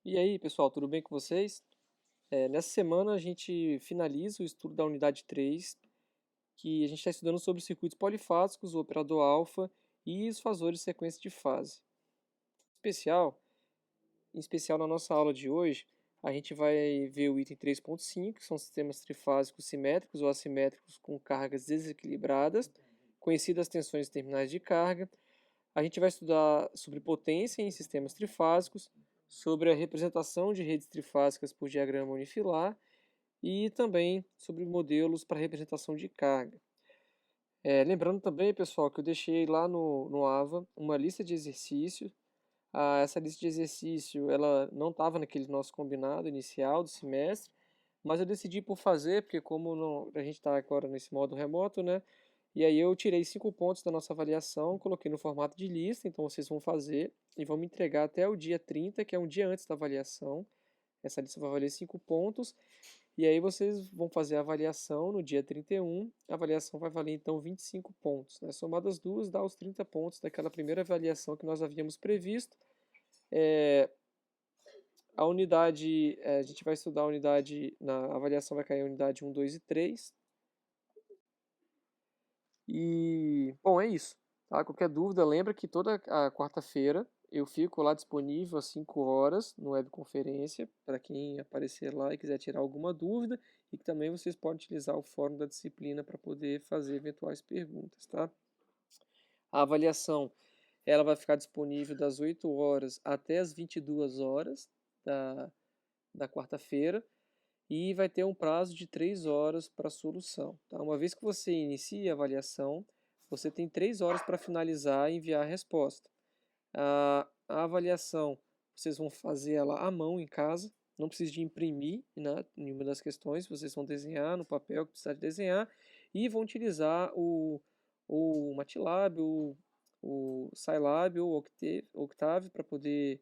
E aí, pessoal, tudo bem com vocês? Nessa semana a gente finaliza o estudo da unidade 3, que a gente está estudando sobre circuitos polifásicos, o operador alfa e os fasores de sequência de fase. Especial, em especial na nossa aula de hoje, a gente vai ver o item 3.5, que são sistemas trifásicos simétricos ou assimétricos com cargas desequilibradas, conhecidas as tensões terminais de carga. A gente vai estudar sobre potência em sistemas trifásicos, sobre a representação de redes trifásicas por diagrama unifilar e também sobre modelos para representação de carga. Lembrando também, pessoal, que eu deixei lá no AVA uma lista de exercícios. Essa lista de exercício ela não estava naquele nosso combinado inicial do semestre, mas eu decidi por fazer, porque como a gente está agora nesse modo remoto, né? E aí eu tirei 5 pontos da nossa avaliação, coloquei no formato de lista, então vocês vão fazer e vão me entregar até o dia 30, que é um dia antes da avaliação. Essa lista vai valer 5 pontos, e aí vocês vão fazer a avaliação no dia 31, a avaliação vai valer então 25 pontos, né? Somadas as duas, dá os 30 pontos daquela primeira avaliação que nós havíamos previsto. A unidade, a gente vai estudar a unidade, na avaliação vai cair a unidade 1, 2 e 3. E, bom, é isso. Tá? Qualquer dúvida, lembra que toda a quarta-feira eu fico lá disponível às 5 horas no webconferência, para quem aparecer lá e quiser tirar alguma dúvida, e que também vocês podem utilizar o fórum da disciplina para poder fazer eventuais perguntas, tá? A avaliação, ela vai ficar disponível das 8 horas até as 22 horas da quarta-feira, e vai ter um prazo de 3 horas para solução. Tá? Uma vez que você inicia a avaliação, você tem 3 horas para finalizar e enviar a resposta. A avaliação, vocês vão fazer ela à mão em casa, não precisa de imprimir, né, nenhuma das questões, vocês vão desenhar no papel que precisar de desenhar e vão utilizar o MATLAB, o Scilab ou o Octave para poder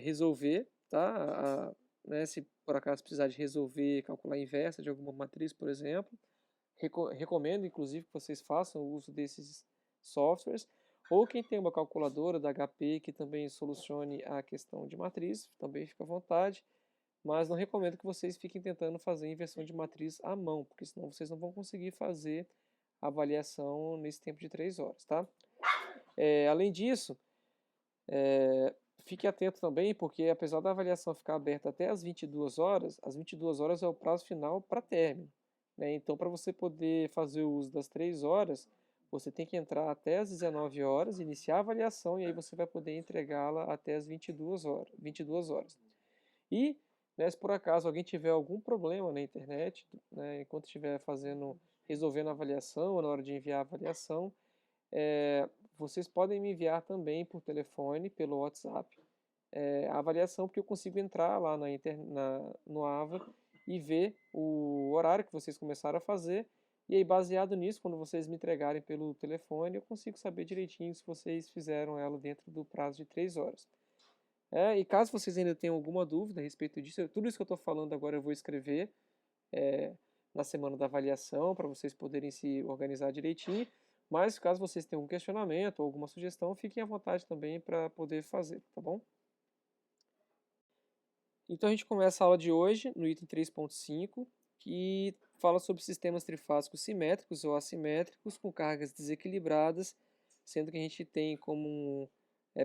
resolver, tá? Né, se por acaso precisar de resolver, calcular a inversa de alguma matriz, por exemplo. Recomendo, inclusive, que vocês façam o uso desses softwares. Ou quem tem uma calculadora da HP que também solucione a questão de matriz, também fica à vontade. Mas não recomendo que vocês fiquem tentando fazer inversão de matriz à mão, porque senão vocês não vão conseguir fazer a avaliação nesse tempo de 3 horas, tá? Além disso, fique atento também, porque apesar da avaliação ficar aberta até as 22 horas, as 22 horas é o prazo final para término, né? Então, para você poder fazer o uso das 3 horas, você tem que entrar até as 19 horas, iniciar a avaliação, e aí você vai poder entregá-la até as 22 horas. 22 horas. E, né, se por acaso alguém tiver algum problema na internet, né, enquanto estiver resolvendo a avaliação, ou na hora de enviar a avaliação, vocês podem me enviar também por telefone, pelo WhatsApp, a avaliação, porque eu consigo entrar lá no AVA e ver o horário que vocês começaram a fazer. E aí, baseado nisso, quando vocês me entregarem pelo telefone, eu consigo saber direitinho se vocês fizeram ela dentro do prazo de 3 horas. E caso vocês ainda tenham alguma dúvida a respeito disso, tudo isso que eu estou falando agora eu vou escrever na semana da avaliação para vocês poderem se organizar direitinho. Mas caso vocês tenham algum questionamento ou alguma sugestão, fiquem à vontade também para poder fazer, tá bom? Então a gente começa a aula de hoje no item 3.5, que fala sobre sistemas trifásicos simétricos ou assimétricos com cargas desequilibradas, sendo que a gente tem como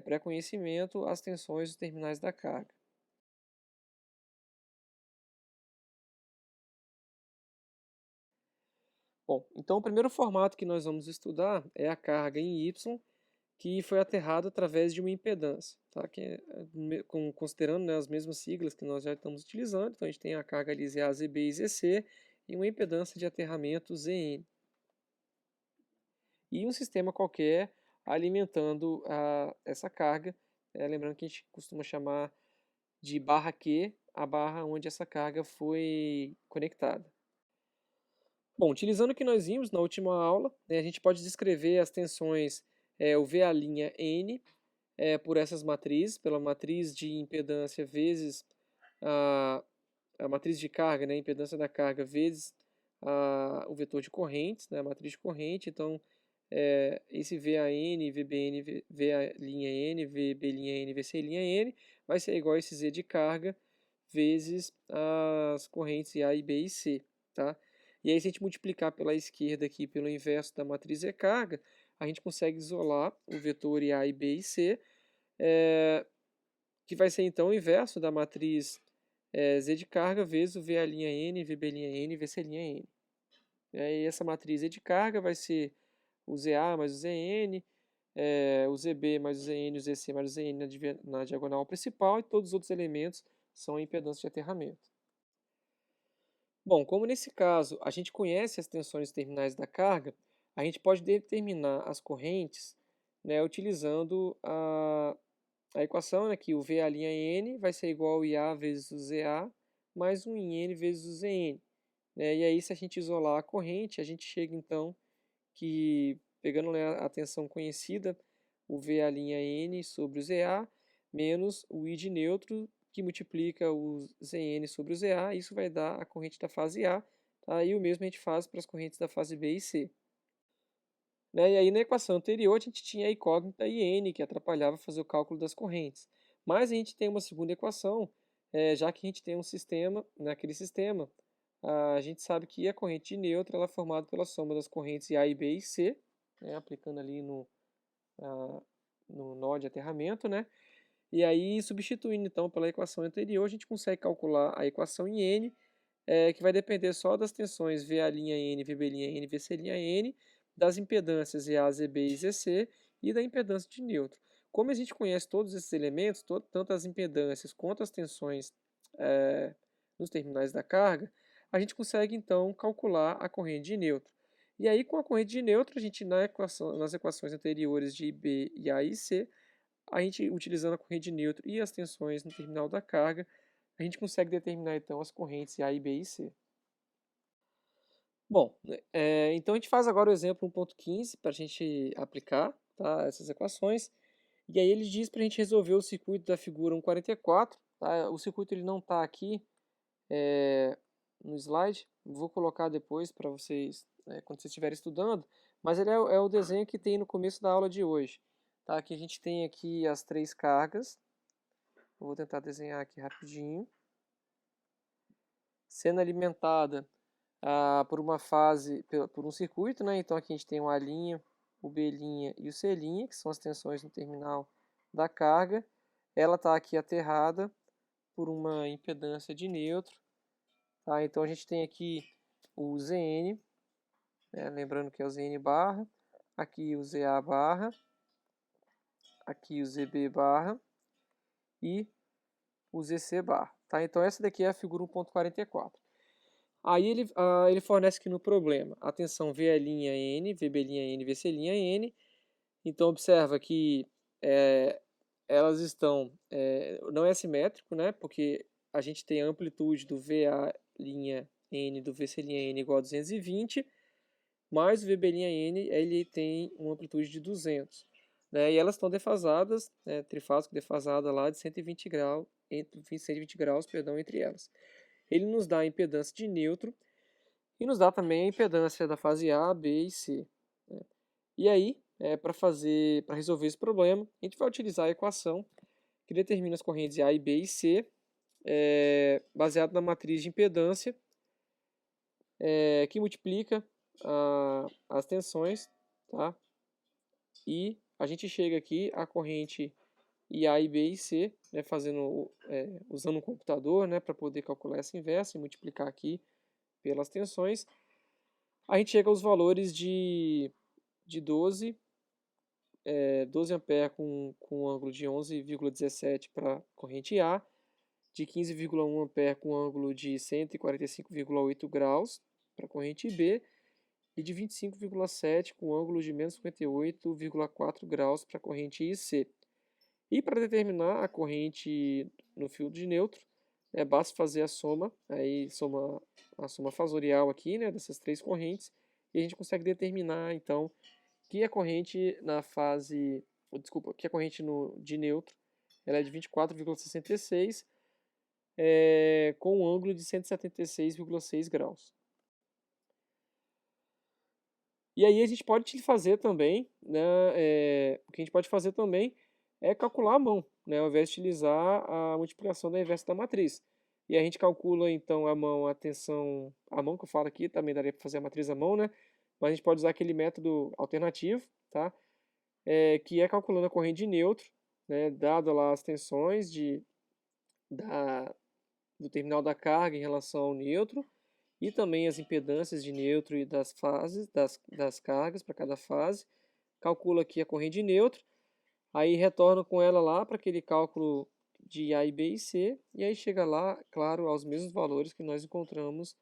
pré-conhecimento as tensões dos terminais da carga. Bom, então o primeiro formato que nós vamos estudar é a carga em Y, que foi aterrado através de uma impedância, tá? Considerando, né, as mesmas siglas que nós já estamos utilizando, então a gente tem a carga ali ZA, ZB e ZC e uma impedância de aterramento ZN. E um sistema qualquer alimentando essa carga, lembrando que a gente costuma chamar de barra Q, a barra onde essa carga foi conectada. Bom, utilizando o que nós vimos na última aula, né, a gente pode descrever as tensões, o VA'(N), por essas matrizes, pela matriz de impedância vezes a, a matriz de carga, né, a impedância da carga vezes o vetor de correntes, né, a matriz de corrente. Então, esse VAN, VBN, VA'N, VB'N, VC'N, vai ser igual a esse Z de carga vezes as correntes A e B e C, tá? E aí, se a gente multiplicar pela esquerda aqui pelo inverso da matriz Z carga, a gente consegue isolar o vetor A e B e C, que vai ser então o inverso da matriz Z de carga vezes o VA'N, VB'N, VC'N. E essa matriz Z de carga vai ser o ZA mais o ZN, o ZB mais o ZN, o ZC mais o ZN na diagonal principal, e todos os outros elementos são a impedância de aterramento. Bom, como nesse caso a gente conhece as tensões terminais da carga, a gente pode determinar as correntes, né, utilizando a equação, né, que o VA'N vai ser igual ao IA vezes o ZA mais um IN vezes o ZN. E aí, se a gente isolar a corrente, a gente chega então que, pegando, né, a tensão conhecida, o VA'N sobre o ZA, menos o I de neutro, que multiplica o Zn sobre o ZA, isso vai dar a corrente da fase A, tá? E o mesmo a gente faz para as correntes da fase B e C. E aí, na equação anterior, a gente tinha a incógnita IN, que atrapalhava fazer o cálculo das correntes. Mas a gente tem uma segunda equação, já que a gente tem um sistema, naquele sistema, a gente sabe que a corrente de neutro ela é formada pela soma das correntes A e B e C, né, aplicando ali no nó de aterramento, né? E aí, substituindo então pela equação anterior, a gente consegue calcular a equação em N, que vai depender só das tensões VA'N, VB'N, VC'N, das impedâncias EA, ZB e ZC e da impedância de neutro. Como a gente conhece todos esses elementos, tanto as impedâncias quanto as tensões nos terminais da carga, a gente consegue então calcular a corrente de neutro. E aí, com a corrente de neutro, a gente nas equações anteriores de B e A e C, a gente utilizando a corrente de neutro e as tensões no terminal da carga, a gente consegue determinar então as correntes A, B e C. Bom, então a gente faz agora o exemplo 1.15 para a gente aplicar, tá, essas equações. E aí ele diz para a gente resolver o circuito da figura 144. Tá? O circuito ele não está aqui no slide, vou colocar depois para vocês, quando vocês estiverem estudando, mas ele é o desenho que tem no começo da aula de hoje. Tá? Aqui a gente tem aqui as 3 cargas, eu vou tentar desenhar aqui rapidinho, sendo alimentada por uma fase, por um circuito, né? Então aqui a gente tem o A', o B' e o C', que são as tensões no terminal da carga. Ela está aqui aterrada por uma impedância de neutro. Tá? Então a gente tem aqui o Zn, né? Lembrando que é o Zn barra, aqui o Za barra, aqui o Zb barra e o Zc barra. Tá? Então essa daqui é a figura 1.44. Aí ele fornece aqui no problema a tensão VA'N, VB'N, VC'N. Então observa que elas estão, não é simétrico, né? Porque a gente tem a amplitude do VA'N do VC'N igual a 220, mais o VB'N ele tem uma amplitude de 200. Né? E elas estão defasadas, né, trifásico defasada lá de 120 graus, entre elas. Ele nos dá a impedância de neutro e nos dá também a impedância da fase A, B e C. Né? E aí, para resolver esse problema, a gente vai utilizar a equação que determina as correntes A, B e C, baseado na matriz de impedância, que multiplica as tensões, tá? E a gente chega aqui à corrente A, B e C, né, usando um computador, né, para poder calcular essa inversa e multiplicar aqui pelas tensões. A gente chega aos valores de 12 A com um ângulo de 11,17 para a corrente A, de 15,1 A com ângulo de 145,8 graus para a corrente B, e de 25,7 com ângulo de menos 58,4 graus para a corrente IC. E para determinar a corrente no fio de neutro, basta fazer a soma fasorial aqui, né, dessas 3 correntes, e a gente consegue determinar então que a corrente que a corrente de neutro ela é de 24,66 com um ângulo de 176,6 graus. E aí a gente pode fazer também, né, o que a gente pode fazer também é calcular à mão, né, ao invés de utilizar a multiplicação da inversa da matriz. E a gente calcula então à mão a tensão, a mão que eu falo aqui, também daria para fazer a matriz à mão, né? Mas a gente pode usar aquele método alternativo, tá? Que é calculando a corrente de neutro, né, dado lá as tensões da, do terminal da carga em relação ao neutro, e também as impedâncias de neutro e das fases, das cargas para cada fase. Calcula aqui a corrente de neutro, aí retorna com ela lá para aquele cálculo de A e B e C, e aí chega lá, claro, aos mesmos valores que nós encontramos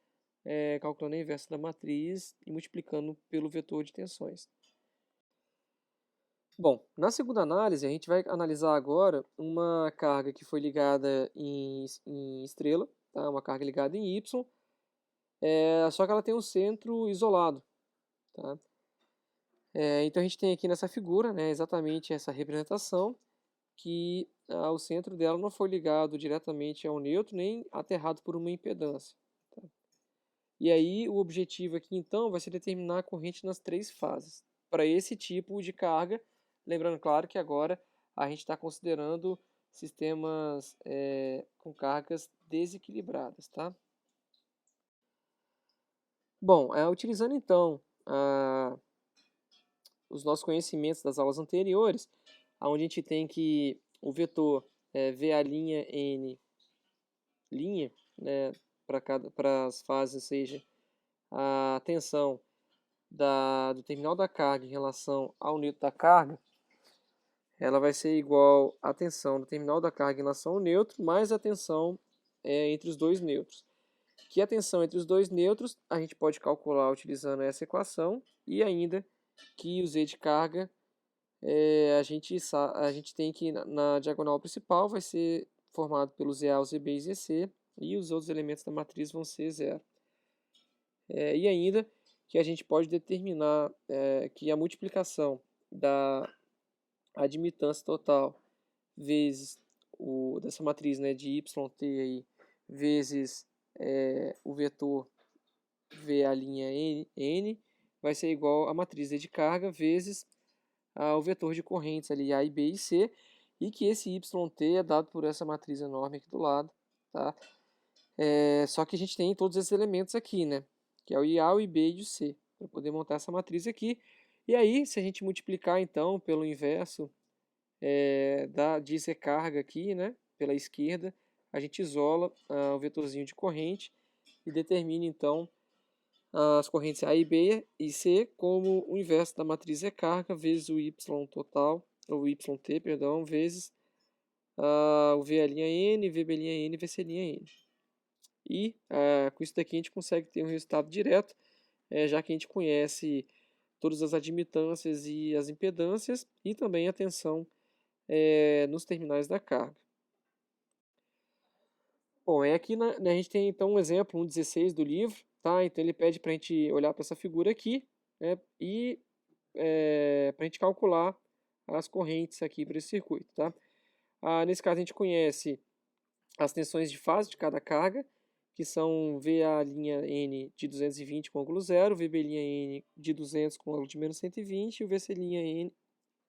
calculando a inversa da matriz e multiplicando pelo vetor de tensões. Bom, na segunda análise, a gente vai analisar agora uma carga que foi ligada em estrela, tá? Uma carga ligada em Y, só que ela tem um centro isolado. Tá? Então a gente tem aqui nessa figura, né, exatamente essa representação, que o centro dela não foi ligado diretamente ao neutro, nem aterrado por uma impedância. Tá? E aí o objetivo aqui então vai ser determinar a corrente nas três fases. Para esse tipo de carga, lembrando claro que agora a gente está considerando sistemas com cargas desequilibradas. Tá? Bom, utilizando então os nossos conhecimentos das aulas anteriores, onde a gente tem que o vetor V' N', né, para as fases, ou seja, a tensão do terminal da carga em relação ao neutro da carga, ela vai ser igual à tensão do terminal da carga em relação ao neutro, mais a tensão entre os dois nêutrons. Que a tensão entre os dois nêutrons a gente pode calcular utilizando essa equação, e ainda que o Z de carga a gente tem que na diagonal principal vai ser formado pelo ZA, o ZB e ZC, e os outros elementos da matriz vão ser zero. E ainda que a gente pode determinar que a multiplicação da admitância total vezes dessa matriz, né, de YT aí, vezes o vetor V'(N) vai ser igual a matriz de carga vezes o vetor de correntes ali A, e B e C, e que esse YT é dado por essa matriz enorme aqui do lado. Tá? Só que a gente tem todos esses elementos aqui, né? Que é o IA, o IB e o C, para poder montar essa matriz aqui. E aí, se a gente multiplicar então pelo inverso de Z carga aqui, né? Pela esquerda, a gente isola o vetorzinho de corrente e determina então as correntes A e B e C como o inverso da matriz recarga vezes o Y total, ou YT, perdão, vezes o V'N, VB'N, VC'N. E com isso daqui a gente consegue ter um resultado direto, já que a gente conhece todas as admitâncias e as impedâncias e também a tensão nos terminais da carga. Bom, aqui a gente tem então um exemplo, 1,16 do livro, tá? Então ele pede para a gente olhar para essa figura aqui, né? E para a gente calcular as correntes aqui para esse circuito, tá? Nesse caso a gente conhece as tensões de fase de cada carga, que são VA'(N) de 220 com ângulo 0, VB'(N) de 200 com ângulo de menos 120 e o VC'(N)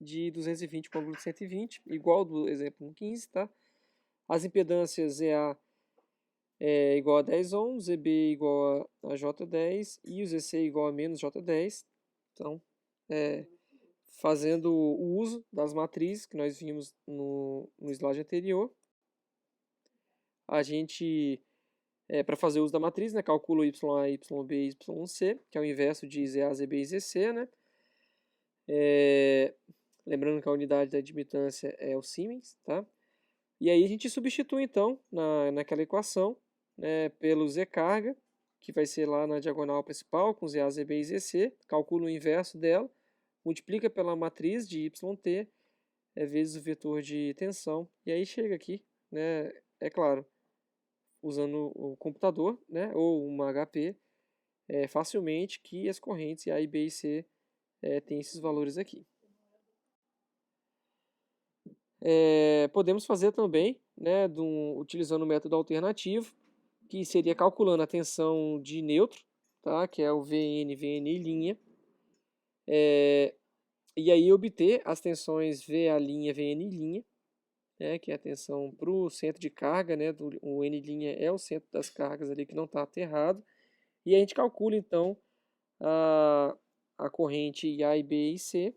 de 220 com ângulo de 120, igual do exemplo 15, tá? As impedâncias EA igual a 10 ohms, ZB igual a J10 e o ZC igual a menos J10. Então, fazendo o uso das matrizes que nós vimos no slide anterior, a gente, para fazer o uso da matriz, né, calcula o YA, YB e YC, que é o inverso de ZA, ZB e ZC, né? Lembrando que a unidade da admitância é o Siemens, tá? E aí a gente substitui então naquela equação, né, pelo Z carga, que vai ser lá na diagonal principal, com ZA, ZB e ZC, calcula o inverso dela, multiplica pela matriz de YT, vezes o vetor de tensão, e aí chega aqui, né, é claro, usando o computador, né, ou uma HP, facilmente que as correntes A, B e C têm esses valores aqui. Podemos fazer também, né, utilizando o método alternativo, que seria calculando a tensão de neutro, tá, que é o VN, VN', e aí obter as tensões VA', VN', né, que é a tensão para o centro de carga, né, o N' é o centro das cargas ali que não está aterrado, e a gente calcula então a, a corrente IA e B e C,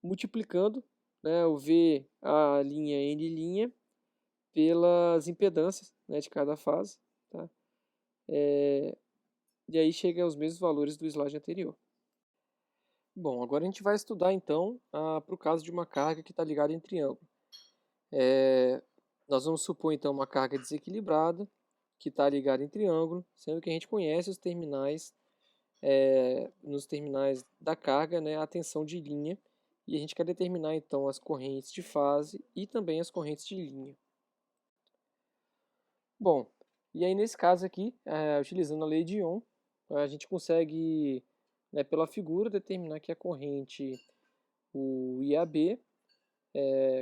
multiplicando, né, o V, A', N' pelas impedâncias, né, de cada fase, tá? E aí chega aos mesmos valores do slide anterior. Bom, agora a gente vai estudar então para o caso de uma carga que está ligada em triângulo. Nós vamos supor então uma carga desequilibrada que está ligada em triângulo, sendo que a gente conhece os terminais, nos terminais da carga, né, a tensão de linha, e a gente quer determinar então as correntes de fase e também as correntes de linha. Bom, e aí nesse caso aqui, utilizando a lei de Ohm, a gente consegue, né, pela figura, determinar que a corrente, o IAB,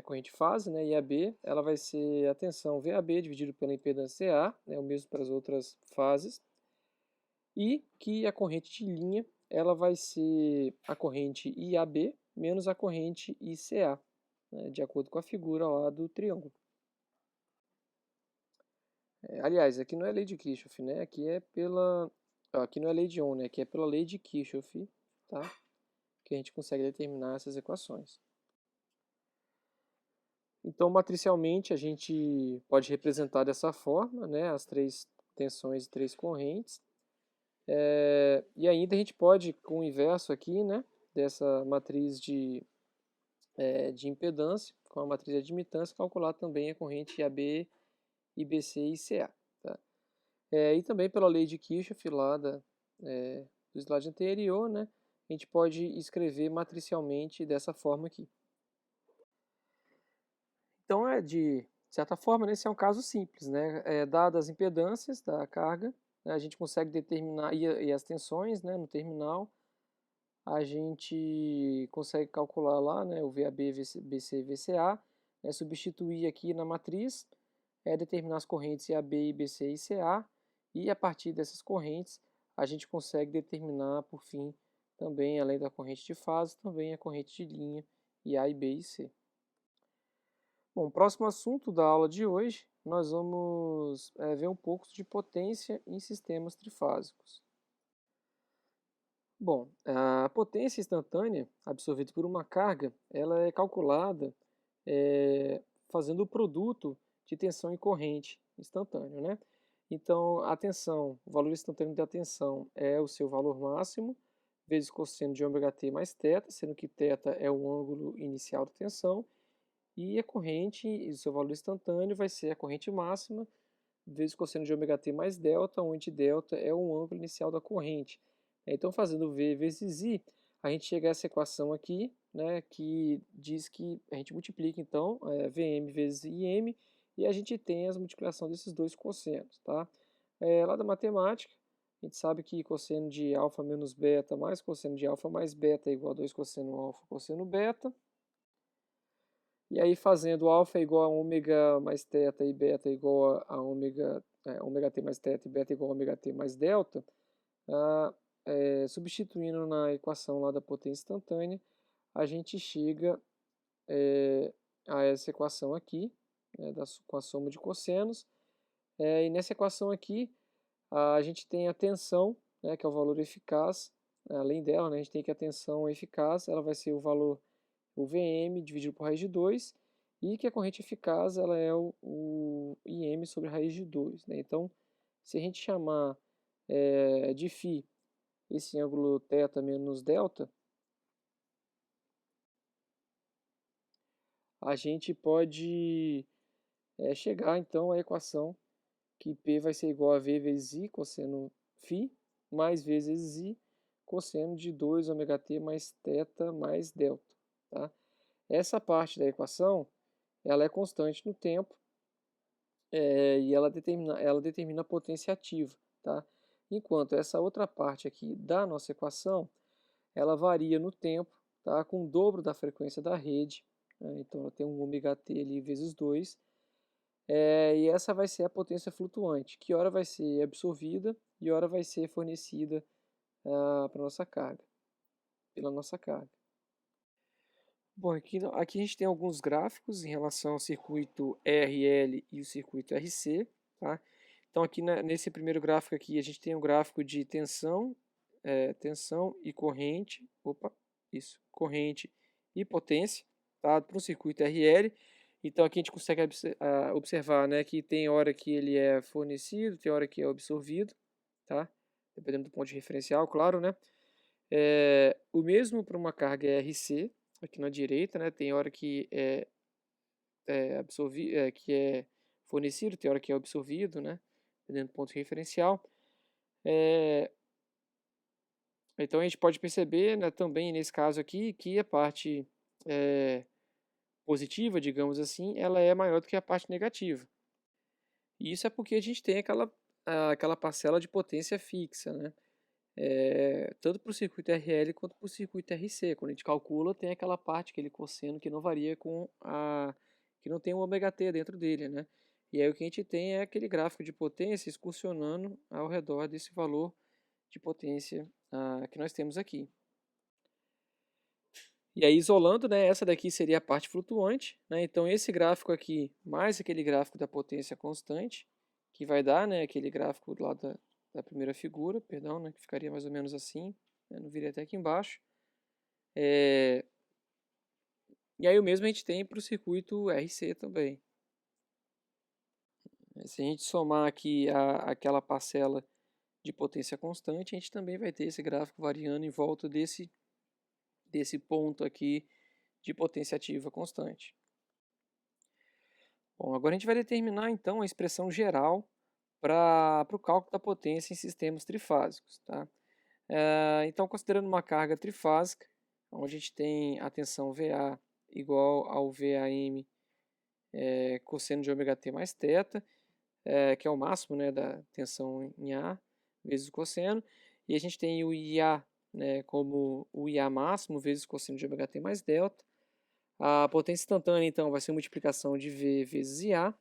corrente fase, né, IAB, ela vai ser a tensão VAB dividido pela impedância CA, né, o mesmo para as outras fases, e que a corrente de linha, ela vai ser a corrente IAB menos a corrente ICA, né, de acordo com a figura lá do triângulo. Aliás, aqui não é lei de Kirchhoff, né? Aqui não é lei de Ohm, né? Aqui é pela lei de Kirchhoff, tá? Que a gente consegue determinar essas equações. Então, matricialmente, a gente pode representar dessa forma, né? As três tensões e três correntes. E ainda a gente pode, com o inverso aqui, né? Dessa matriz de impedância, com a matriz de admitância, calcular também a corrente AB, IBC e ICA. Tá? E também pela lei de Kirchhoff lá do slide anterior, né, a gente pode escrever matricialmente dessa forma aqui. Então, de certa forma, né, esse é um caso simples, né? Dadas as impedâncias da carga, né, a gente consegue determinar, e as tensões, né, no terminal, a gente consegue calcular lá, né, o VAB, BC e VCA, né, substituir aqui na matriz, determinar as correntes IAB, IBC e ICA, e a partir dessas correntes a gente consegue determinar, por fim, também, além da corrente de fase, também a corrente de linha IA e B e C. Bom, o próximo assunto da aula de hoje, nós vamos ver um pouco de potência em sistemas trifásicos. Bom, a potência instantânea absorvida por uma carga, ela é calculada fazendo o produto de tensão e corrente instantâneo, né? Então, a tensão, o valor instantâneo da tensão é o seu valor máximo, vezes cosseno de ômega-t mais θ, sendo que θ é o ângulo inicial da tensão, e a corrente, o seu valor instantâneo vai ser a corrente máxima, vezes cosseno de ômega-t mais delta, onde delta é o ângulo inicial da corrente. Então, fazendo V vezes I, a gente chega a essa equação aqui, né, que diz que a gente multiplica, então, Vm vezes Im, e a gente tem a multiplicação desses dois cossenos. Tá? Lá da matemática, a gente sabe que cosseno de alfa menos beta mais cosseno de alfa mais beta é igual a 2 cosseno alfa cosseno beta. E aí, fazendo alfa é igual a ômega mais θ e beta é igual a ômega t mais θ e beta é igual a ômega t mais delta, substituindo na equação lá da potência instantânea, a gente chega a essa equação aqui, né, com a soma de cossenos. E nessa equação aqui, a gente tem a tensão, né, que é o valor eficaz. Além dela, né, a gente tem que a tensão eficaz, ela vai ser o valor, o Vm dividido por raiz de 2, e que a corrente eficaz ela é o Im sobre raiz de 2. Né? Então, se a gente chamar de φ esse ângulo θ menos delta, a gente pode chegar então à equação que P vai ser igual a V vezes I cosseno φ, mais V vezes I cosseno de 2 ômega-t mais θ mais delta. Tá? Essa parte da equação ela é constante no tempo e ela determina a potência ativa. Tá? Enquanto essa outra parte aqui da nossa equação, ela varia no tempo, tá? Com o dobro da frequência da rede. Né? Então, ela tem um ômega-t ali vezes 2. E essa vai ser a potência flutuante, que hora vai ser absorvida e hora vai ser fornecida para a nossa carga. pela nossa carga. Bom, aqui a gente tem alguns gráficos em relação ao circuito RL e o circuito RC, tá? Então aqui nesse primeiro gráfico aqui a gente tem um gráfico de tensão, tensão e corrente, corrente e potência, tá? Para o circuito RL. Então aqui a gente consegue observar, né, que tem hora que ele é fornecido, tem hora que é absorvido, tá? Dependendo do ponto de referencial, claro, né? O mesmo para uma carga RC, aqui na direita, né? Tem hora que que é fornecido, tem hora que é absorvido, né? Dependendo do ponto de referencial. Então a gente pode perceber, né, também nesse caso aqui, que a parte positiva, digamos assim, ela é maior do que a parte negativa. E isso é porque a gente tem aquela parcela de potência fixa, né? Tanto para o circuito RL quanto para o circuito RC. Quando a gente calcula, tem aquela parte, aquele cosseno que não varia que não tem um ômega t dentro dele, né? E aí o que a gente tem é aquele gráfico de potência excursionando ao redor desse valor de potência que nós temos aqui. E aí, isolando, né, essa daqui seria a parte flutuante, né? Então esse gráfico aqui, mais aquele gráfico da potência constante, que vai dar, né, aquele gráfico lá da primeira figura, perdão, né, que ficaria mais ou menos assim, né, não viria até aqui embaixo. E aí o mesmo a gente tem para o circuito RC também. Se a gente somar aqui aquela parcela de potência constante, a gente também vai ter esse gráfico variando em volta desse ponto aqui de potência ativa constante. Bom, agora a gente vai determinar então a expressão geral para o cálculo da potência em sistemas trifásicos. Tá? Então, considerando uma carga trifásica, onde a gente tem a tensão VA igual ao VAM cosseno de ômega t mais θ, que é o máximo, né, da tensão em A, vezes o cosseno, e a gente tem o IA, né, como o IA máximo vezes o cosseno de ômega t mais delta. A potência instantânea, então, vai ser multiplicação de V vezes IA,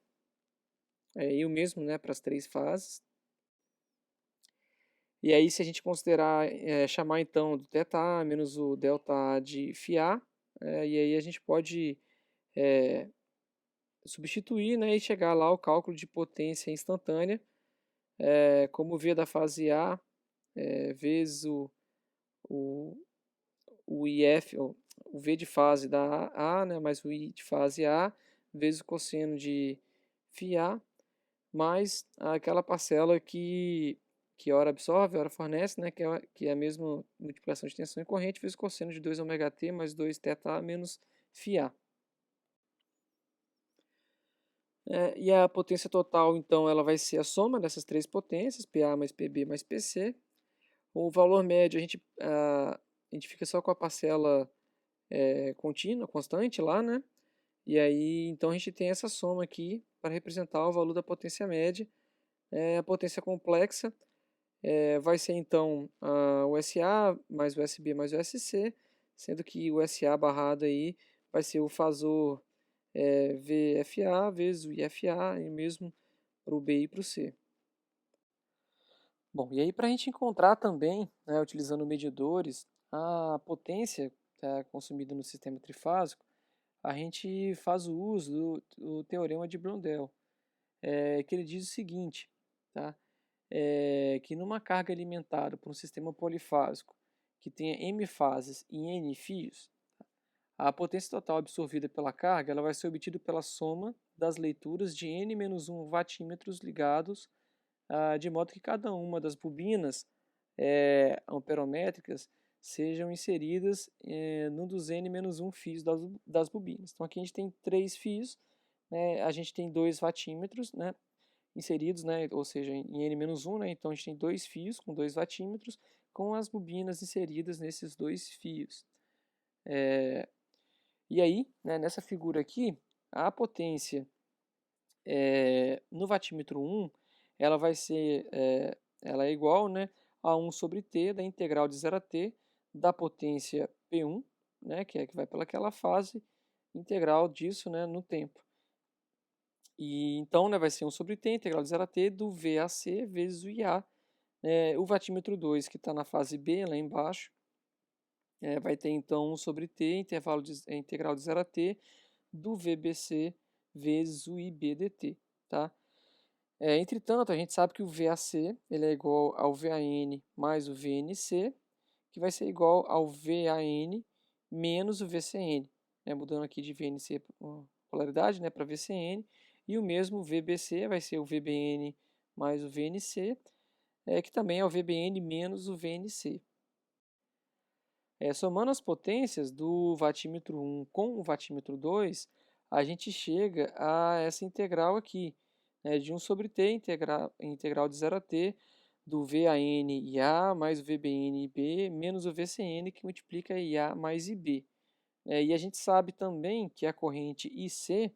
e o mesmo, né, para as três fases. E aí, se a gente considerar, chamar então do θA menos o ΔA de φA, e aí a gente pode substituir, né, e chegar lá ao cálculo de potência instantânea, como V da fase A vezes o IF, o V de fase da A, né, mais o I de fase A, vezes o cosseno de φA, mais aquela parcela que ora absorve, ora fornece, né, que é a mesma multiplicação de tensão e corrente, vezes o cosseno de 2 ômega t mais 2 θ menos φA. E a potência total, então, ela vai ser a soma dessas três potências, PA mais PB mais PC. O valor médio, a gente fica só com a parcela contínua, constante lá, né? E aí, então, a gente tem essa soma aqui para representar o valor da potência média. A potência complexa vai ser, então, o SA mais o SB mais o SC, sendo que o SA barrado aí vai ser o fasor VFA vezes o IFA, e mesmo para o B e para o C. Bom, e aí para a gente encontrar também, né, utilizando medidores, a potência consumida no sistema trifásico, a gente faz o uso do teorema de Blondel, que ele diz o seguinte, tá? Que numa carga alimentada por um sistema polifásico que tenha m fases e n fios, a potência total absorvida pela carga ela vai ser obtida pela soma das leituras de n-1 watímetros ligados, de modo que cada uma das bobinas amperométricas sejam inseridas num dos n-1 fios das bobinas. Então aqui a gente tem 3 fios, né, a gente tem 2 watímetros, né, inseridos, né, ou seja, em n-1, né, então a gente tem 2 fios com 2 watímetros com as bobinas inseridas nesses 2 fios. E aí, né, nessa figura aqui, a potência no watímetro 1, ela vai ser, ela é igual, né, a 1 sobre t da integral de 0 a t da potência P1, né, que vai pelaquela fase, integral disso, né, no tempo. E então, né, vai ser 1 sobre t, integral de 0 a t do VAC vezes o IA. O watímetro 2, que está na fase B, lá embaixo, vai ter então 1 sobre t, integral de 0 a t, do VBC vezes o IB dt, tá? Entretanto, a gente sabe que o VAC ele é igual ao VAN mais o VNC, que vai ser igual ao VAN menos o VCN, né? Mudando aqui de VNC polaridade, né, para VCN, e o mesmo VBC vai ser o VBN mais o VNC, que também é o VBN menos o VNC. Somando as potências do vatímetro 1 com o vatímetro 2, a gente chega a essa integral aqui, né, de 1 sobre t, integral de 0 a t, do VAN IA mais o VBN IB menos o VCN, que multiplica IA mais IB. E a gente sabe também que a corrente IC,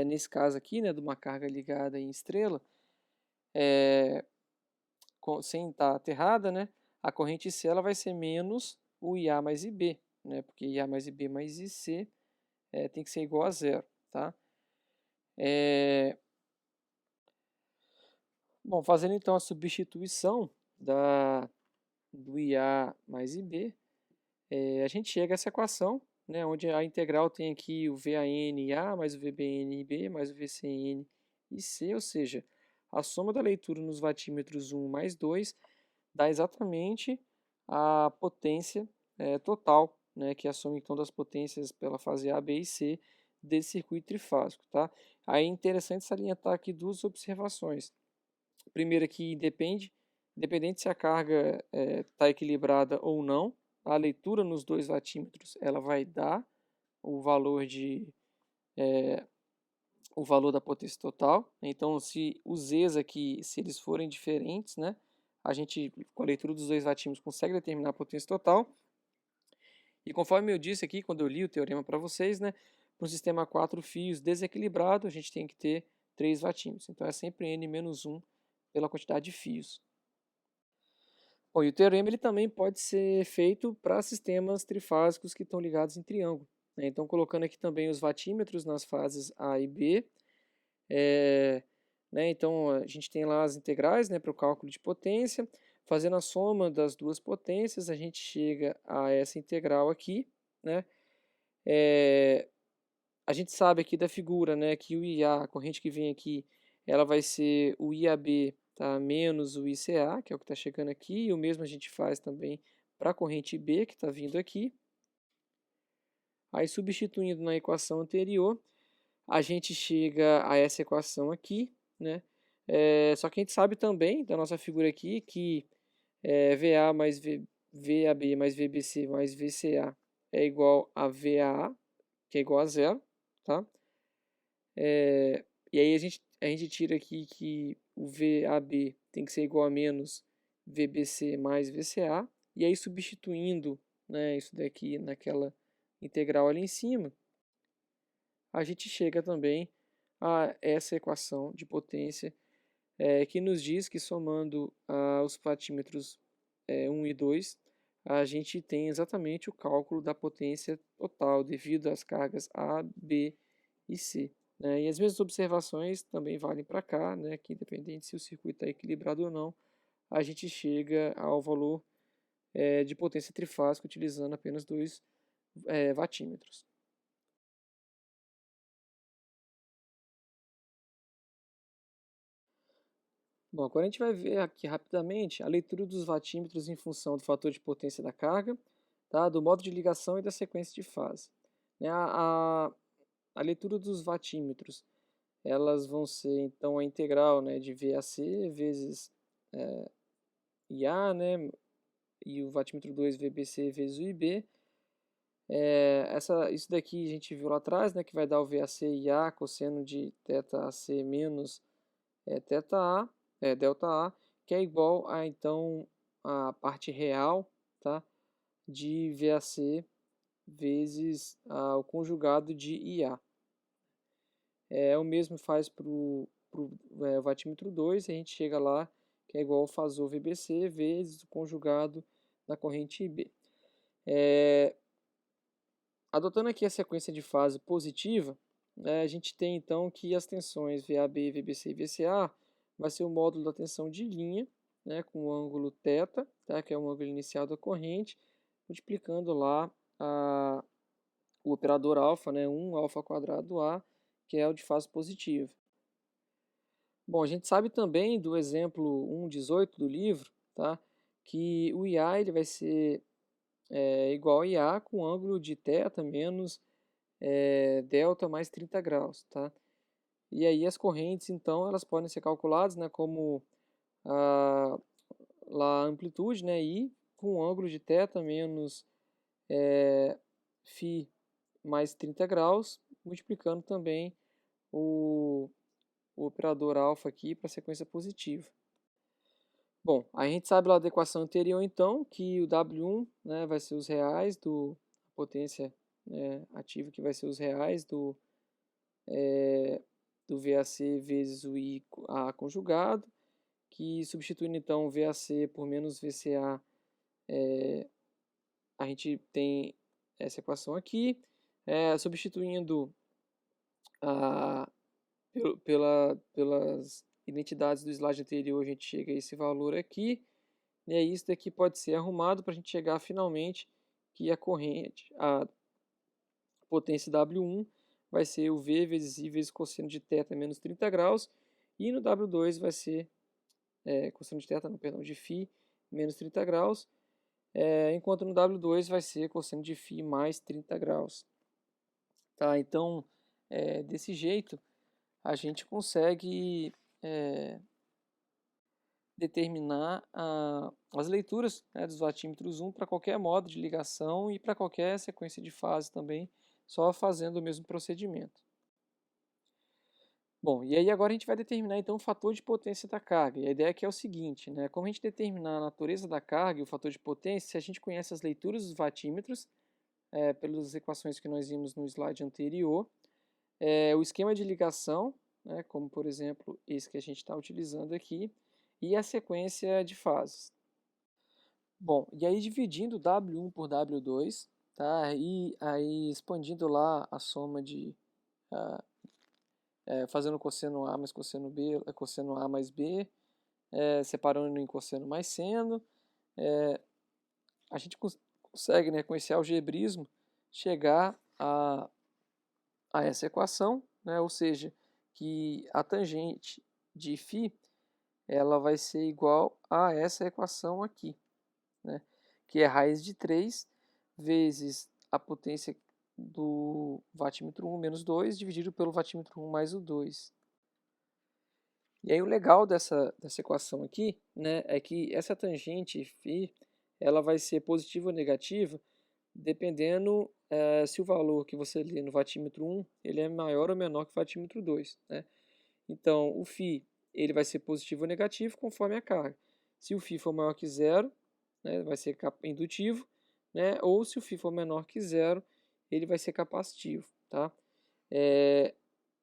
nesse caso aqui, né, de uma carga ligada em estrela, sem estar aterrada, né, a corrente IC ela vai ser menos o IA mais IB, né, porque IA mais IB mais IC tem que ser igual a zero. Tá? Bom, fazendo então a substituição do IA mais IB, a gente chega a essa equação, né, onde a integral tem aqui o VAN IA mais o VBN IB mais o VCN IC, ou seja, a soma da leitura nos vatímetros 1 mais 2 dá exatamente a potência total, né, que é a soma então das potências pela fase A, B e C desse circuito trifásico. Tá? Aí é interessante salientar aqui duas observações. Primeiro que independente se a carga está equilibrada ou não, a leitura nos dois vatímetros ela vai dar o valor o valor da potência total. Então, se os Z's aqui, se eles forem diferentes, né, a gente, com a leitura dos dois vatímetros, consegue determinar a potência total. E conforme eu disse aqui, quando eu li o teorema para vocês, né, para um sistema 4 fios desequilibrado, a gente tem que ter 3 vatímetros. Então, é sempre n-1 pela quantidade de fios. Bom, e o teorema ele também pode ser feito para sistemas trifásicos que estão ligados em triângulo. Né? Então, colocando aqui também os vatímetros nas fases A e B. Então, a gente tem lá as integrais, né, para o cálculo de potência. Fazendo a soma das duas potências, a gente chega a essa integral aqui. Né? A gente sabe aqui da figura, né, que o IA, a corrente que vem aqui, ela vai ser o IAB, tá, menos o ICA, que é o que está chegando aqui, e o mesmo a gente faz também para a corrente B, que está vindo aqui. Aí, substituindo na equação anterior, a gente chega a essa equação aqui, né? Só que a gente sabe também, da nossa figura aqui, que VA mais VAB mais VBC mais VCA é igual a VAA, que é igual a zero. Tá? E aí a gente tira aqui que o VAB tem que ser igual a menos VBC mais VCA, e aí substituindo, né, isso daqui naquela integral ali em cima, a gente chega também a essa equação de potência que nos diz que somando os patímetros 1 e 2, a gente tem exatamente o cálculo da potência total devido às cargas A, B e C. Né? E as mesmas observações também valem para cá, né? Que independente se o circuito está equilibrado ou não, a gente chega ao valor de potência trifásica utilizando apenas dois vatímetros. Bom, agora a gente vai ver aqui rapidamente a leitura dos vatímetros em função do fator de potência da carga, tá? Do modo de ligação e da sequência de fase. Né? A leitura dos vatímetros, elas vão ser então a integral, né, de VAC vezes IA, né, e o vatímetro 2 VBC vezes o IB. Isso daqui a gente viu lá atrás, né, que vai dar o VAC IA cosseno de θAC menos θA, delta A, que é igual a então a parte real, tá, de VAC vezes o conjugado de IA. O mesmo faz para o vatímetro 2, a gente chega lá, que é igual ao fasor VBC vezes o conjugado na corrente IB. Adotando aqui a sequência de fase positiva, a gente tem então que as tensões VAB, VBC e VCA vai ser o módulo da tensão de linha, né, com o ângulo θ, tá, que é o ângulo inicial da corrente, multiplicando lá o operador alfa, né, 1 alfa quadrado A, que é o de fase positiva. Bom, a gente sabe também do exemplo 1,18 do livro, tá, que o IA ele vai ser igual a IA com ângulo de θ menos delta mais 30 graus. Tá? E aí as correntes, então, elas podem ser calculadas, né, como lá a amplitude, né, I, com ângulo de θ menos φ mais 30 graus, multiplicando também o operador alfa aqui para a sequência positiva. Bom, a gente sabe lá da equação anterior, então, que o W1, né, vai ser os reais do potência ativa, que vai ser os reais do VAC vezes o IA conjugado, que substituindo então o VAC por menos VCA, a gente tem essa equação aqui, substituindo pelas identidades do slide anterior, a gente chega a esse valor aqui, e aí isso daqui pode ser arrumado para a gente chegar finalmente que a corrente, a potência W1 vai ser o V vezes I vezes cosseno de θ menos 30 graus, e no W2 vai ser cosseno de θ, não, perdão, de φ menos 30 graus, enquanto no W2 vai ser cosseno de φ mais 30 graus. Tá? Então, desse jeito, a gente consegue determinar as leituras, né, dos vatímetros 1 para qualquer modo de ligação e para qualquer sequência de fase também, só fazendo o mesmo procedimento. Bom, e aí agora a gente vai determinar então o fator de potência da carga. E a ideia aqui é o seguinte, né, como a gente determinar a natureza da carga e o fator de potência, se a gente conhece as leituras dos vatímetros, pelas equações que nós vimos no slide anterior, o esquema de ligação, né, como por exemplo esse que a gente está utilizando aqui, e a sequência de fases. Bom, e aí dividindo W1 por W2, tá? E aí expandindo lá a soma de fazendo cosseno A mais cosseno B, cosseno A mais B, separando em cosseno mais seno, a gente consegue, né, com esse algebrismo, chegar a essa equação, né? Ou seja, que a tangente de φ ela vai ser igual a essa equação aqui, né? Que é raiz de 3 vezes a potência do vatímetro 1 menos 2 dividido pelo vatímetro 1 mais o 2. E aí o legal dessa equação aqui, né, é que essa tangente φ ela vai ser positiva ou negativa dependendo se o valor que você lê no vatímetro 1 ele é maior ou menor que o vatímetro 2. Né? Então, o φ ele vai ser positivo ou negativo conforme a carga. Se o φ for maior que zero, né, vai ser indutivo, né? Ou se o φ for menor que zero, ele vai ser capacitivo. Tá?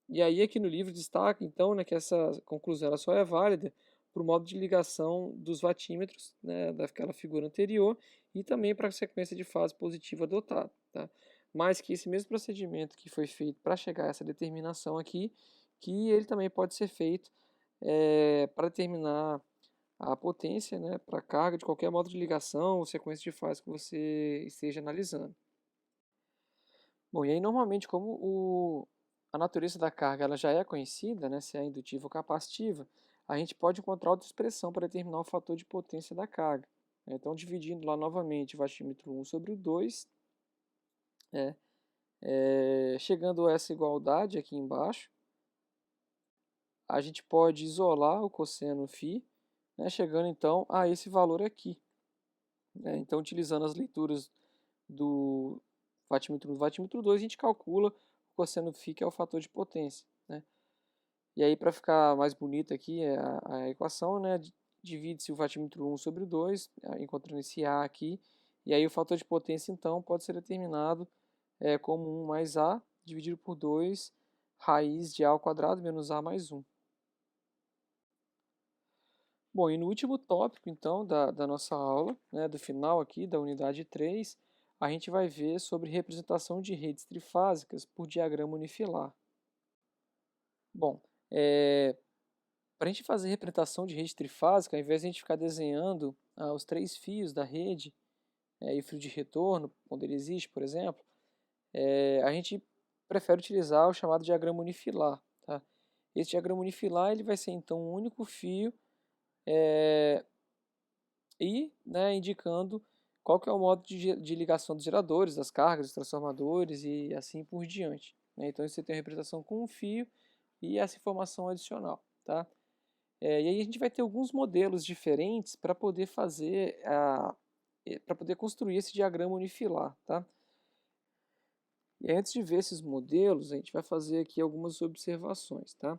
E aí aqui no livro destaca então, né, que essa conclusão ela só é válida para o modo de ligação dos vatímetros, né, daquela figura anterior, e também para a sequência de fase positiva adotada. Tá? Mas que esse mesmo procedimento que foi feito para chegar a essa determinação aqui, que ele também pode ser feito para determinar a potência, né, para carga de qualquer modo de ligação ou sequência de fase que você esteja analisando. Bom, e aí normalmente como a natureza da carga ela já é conhecida, né, se é indutiva ou capacitiva, a gente pode encontrar outra expressão para determinar o fator de potência da carga. Então, dividindo lá novamente o vatímetro 1 sobre o 2, chegando a essa igualdade aqui embaixo, a gente pode isolar o cosseno φ, né, chegando então a esse valor aqui. Então, utilizando as leituras do vatímetro 1 e do vatímetro 2, a gente calcula o cosseno φ, que é o fator de potência. Né? E aí, para ficar mais bonita aqui a equação, né, divide-se o vatímetro 1 sobre o 2, encontrando esse A aqui, e aí o fator de potência, então, pode ser determinado como 1 mais A, dividido por 2, raiz de A ao quadrado menos A mais 1. Bom, e no último tópico, então, da nossa aula, né, do final aqui, da unidade 3, a gente vai ver sobre representação de redes trifásicas por diagrama unifilar. Bom, para a gente fazer representação de rede trifásica, ao invés de a gente ficar desenhando os 3 fios da rede, e o fio de retorno, quando ele existe, por exemplo, a gente prefere utilizar o chamado diagrama unifilar. Tá? Esse diagrama unifilar ele vai ser então um único fio e, né, indicando qual que é o modo de ligação dos geradores, das cargas, dos transformadores e assim por diante. Né? Então você tem a representação com um fio e essa informação adicional. Tá? E aí a gente vai ter alguns modelos diferentes para poder fazer para poder construir esse diagrama unifilar. Tá? E antes de ver esses modelos, a gente vai fazer aqui algumas observações. Tá?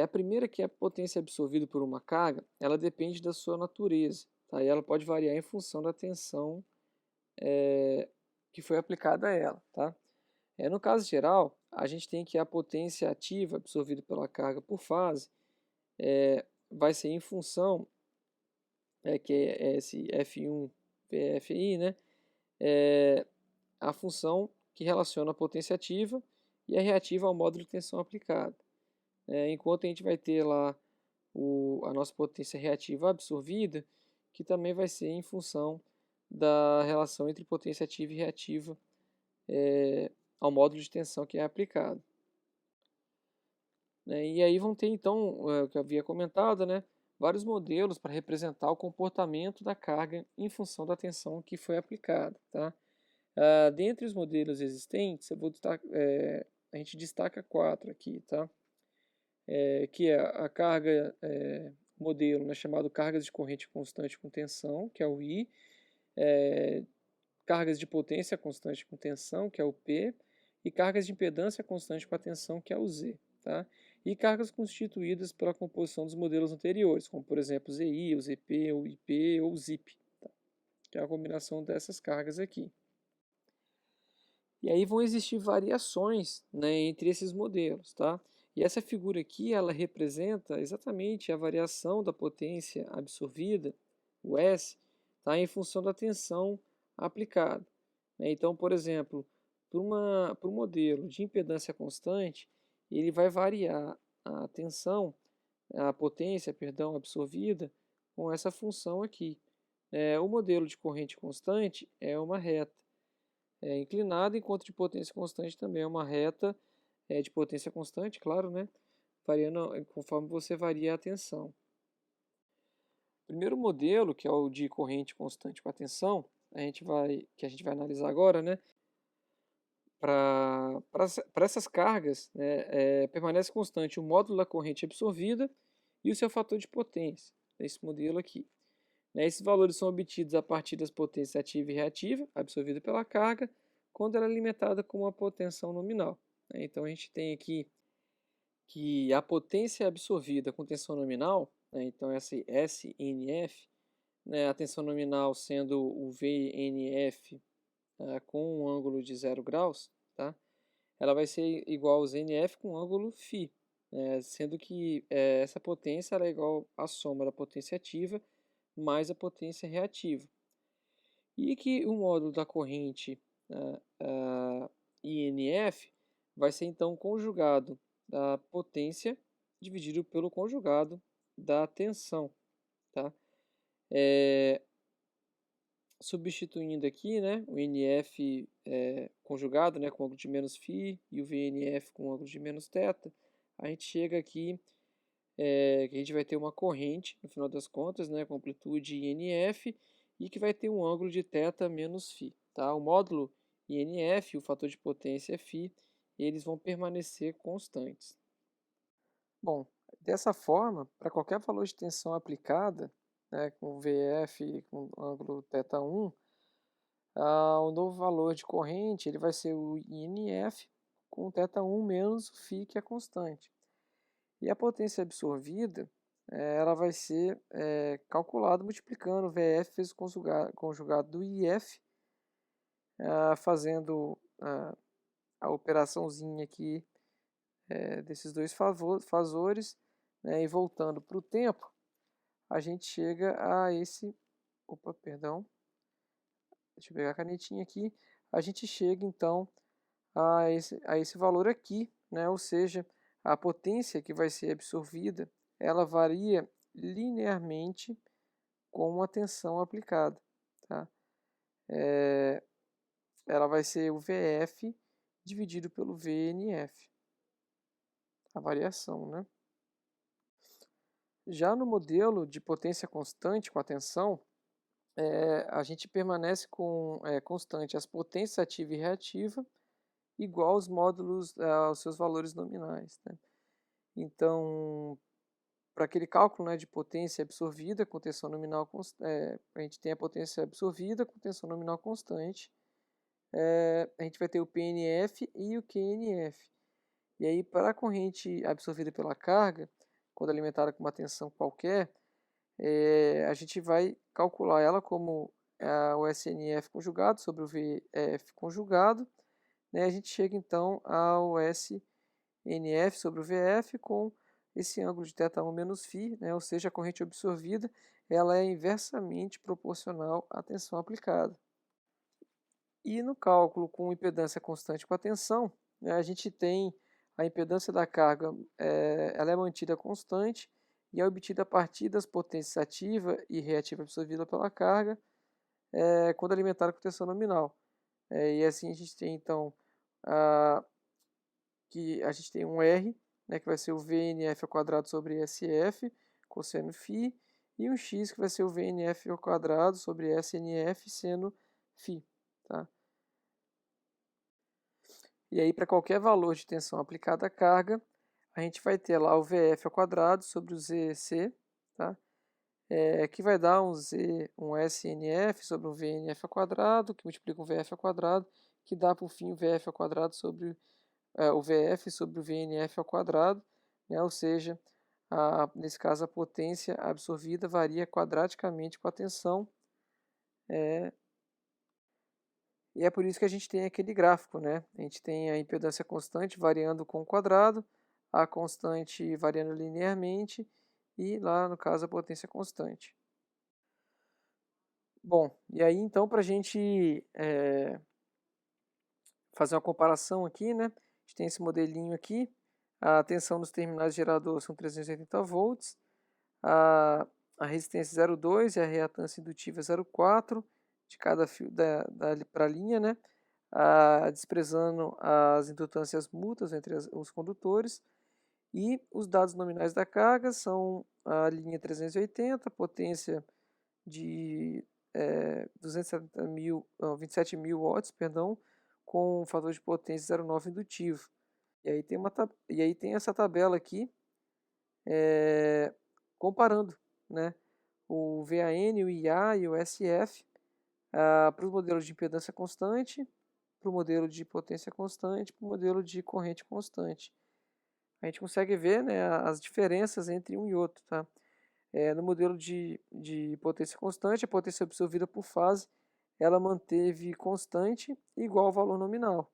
A primeira que é a potência absorvida por uma carga, ela depende da sua natureza. Tá? E ela pode variar em função da tensão que foi aplicada a ela. Tá? No caso geral, a gente tem que a potência ativa absorvida pela carga por fase vai ser em função, que é esse F1 VFI, né? A função que relaciona a potência ativa e a reativa ao módulo de tensão aplicada. Enquanto a gente vai ter lá a nossa potência reativa absorvida, que também vai ser em função da relação entre potência ativa e reativa ao módulo de tensão que é aplicado. E aí vão ter então, o que eu havia comentado, né, vários modelos para representar o comportamento da carga em função da tensão que foi aplicada. Tá? Dentre os modelos existentes, a gente destaca 4 aqui, tá? Que é a carga modelo, né, chamado cargas de corrente constante com tensão, que é o I, cargas de potência constante com tensão, que é o P, e cargas de impedância constante com a tensão, que é o Z. Tá? E cargas constituídas pela composição dos modelos anteriores, como por exemplo o ZI, o ZP, o IP ou o ZIP, tá? Que é a combinação dessas cargas aqui. E aí vão existir variações, né, entre esses modelos. Tá? E essa figura aqui ela representa exatamente a variação da potência absorvida, o S, tá, em função da tensão aplicada. Então, por exemplo, para um modelo de impedância constante, ele vai variar a tensão, a potência, perdão, absorvida com essa função aqui. O modelo de corrente constante é uma reta inclinada, enquanto de potência constante também é uma reta de potência constante, claro, né? Variando conforme você varia a tensão. O primeiro modelo, que é o de corrente constante com a tensão, que a gente vai analisar agora, né? Para essas cargas, né, permanece constante o módulo da corrente absorvida e o seu fator de potência, esse modelo aqui. Esses valores são obtidos a partir das potências ativa e reativa, absorvida pela carga, quando ela é alimentada com uma potensão nominal. Então a gente tem aqui que a potência absorvida com tensão nominal, então essa SNF, a tensão nominal sendo o VNF com um ângulo de 0 graus, tá? Ela vai ser igual ao ZNF com ângulo φ, sendo que essa potência ela é igual à soma da potência ativa mais a potência reativa. E que o módulo da corrente INF vai ser então conjugado da potência dividido pelo conjugado da tensão. Tá? Substituindo aqui, né, o NF conjugado, né, com ângulo de menos φ e o VNF com ângulo de menos θ, a gente chega aqui que a gente vai ter uma corrente, no final das contas, né, com amplitude INF e que vai ter um ângulo de θ menos φ. Tá? O módulo INF e o fator de potência φ, eles vão permanecer constantes. Bom, dessa forma, para qualquer valor de tensão aplicada, com VF com ângulo θ1, o novo valor de corrente ele vai ser o INF com θ1 menos o φ, que é constante. E a potência absorvida ela vai ser calculada multiplicando o VF vezes o conjugado do IF, fazendo a operaçãozinha aqui desses dois fasores, e voltando para o tempo, a gente chega a esse... Opa, perdão. Deixa eu pegar a canetinha aqui. A gente chega, então, a esse valor aqui, ou seja, a potência que vai ser absorvida, ela varia linearmente com a tensão aplicada. Tá? ela vai ser o VF dividido pelo VNF, a variação, né? Já no modelo de potência constante com a tensão, a gente permanece com constante as potências ativa e reativa igual aos módulos, aos seus valores nominais, né? Então, para aquele cálculo, né, de potência absorvida com tensão nominal, a gente tem a potência absorvida com tensão nominal constante, a gente vai ter o PNF e o QNF. E aí, para a corrente absorvida pela carga, quando alimentada com uma tensão qualquer, a gente vai calcular ela como o SNF conjugado sobre o VF conjugado, né? A gente chega então ao SNF sobre o VF com esse ângulo de θ1 menos φ, né? Ou seja, a corrente absorvida ela é inversamente proporcional à tensão aplicada. E no cálculo com impedância constante com a tensão, né, a gente tem a impedância da carga, ela é mantida constante e é obtida a partir das potências ativa e reativa absorvida pela carga, quando alimentada com tensão nominal. E assim a gente tem então que a gente tem um R, né, que vai ser o VNF ao quadrado sobre SF cosseno φ, e um X que vai ser o VNF ao quadrado sobre SNF seno φ. Tá? E aí, para qualquer valor de tensão aplicada à carga, a gente vai ter lá o VF ao quadrado sobre o ZC, tá? Que vai dar um SNF sobre um VNF ao quadrado, que multiplica um VF ao quadrado, que dá por fim o VF ao quadrado sobre o VF sobre o VNF ao quadrado, né? Ou seja, nesse caso a potência absorvida varia quadraticamente com a tensão, e é por isso que a gente tem aquele gráfico, né? A gente tem a impedância constante variando com o quadrado, a constante variando linearmente e lá no caso a potência constante. Bom, e aí então para a gente fazer uma comparação aqui, né? A gente tem esse modelinho aqui, a tensão nos terminais de gerador são 380 volts, a resistência 0,2 e a reatância indutiva 0,4 de cada fio para a linha, né? Desprezando as indutâncias mútuas entre os condutores. E os dados nominais da carga são a linha 380, potência de 27 mil watts, perdão, com um fator de potência 0,9 indutivo. E aí tem essa tabela aqui, comparando, né, o VAN, o IA e o SF para o modelo de impedância constante, para o modelo de potência constante, para o modelo de corrente constante. A gente consegue ver, né, as diferenças entre um e outro. Tá? No modelo de potência constante, a potência absorvida por fase ela manteve constante igual ao valor nominal.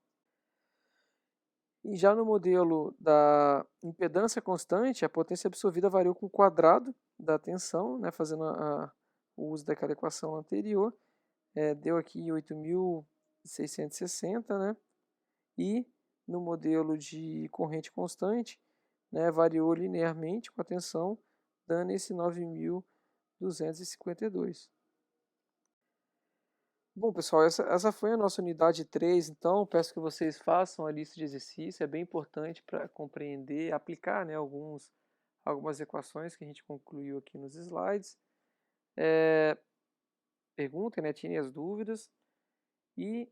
E já no modelo da impedância constante, a potência absorvida variou com o quadrado da tensão, né, fazendo o uso daquela equação anterior. Deu aqui 8.660, né? E no modelo de corrente constante, né, variou linearmente com a tensão, dando esse 9.252. Bom, pessoal, essa foi a nossa unidade 3, então peço que vocês façam a lista de exercícios, é bem importante para compreender, aplicar, né, algumas equações que a gente concluiu aqui nos slides. Perguntem, né, tirem as dúvidas e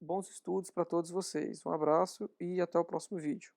bons estudos para todos vocês. Um abraço e até o próximo vídeo.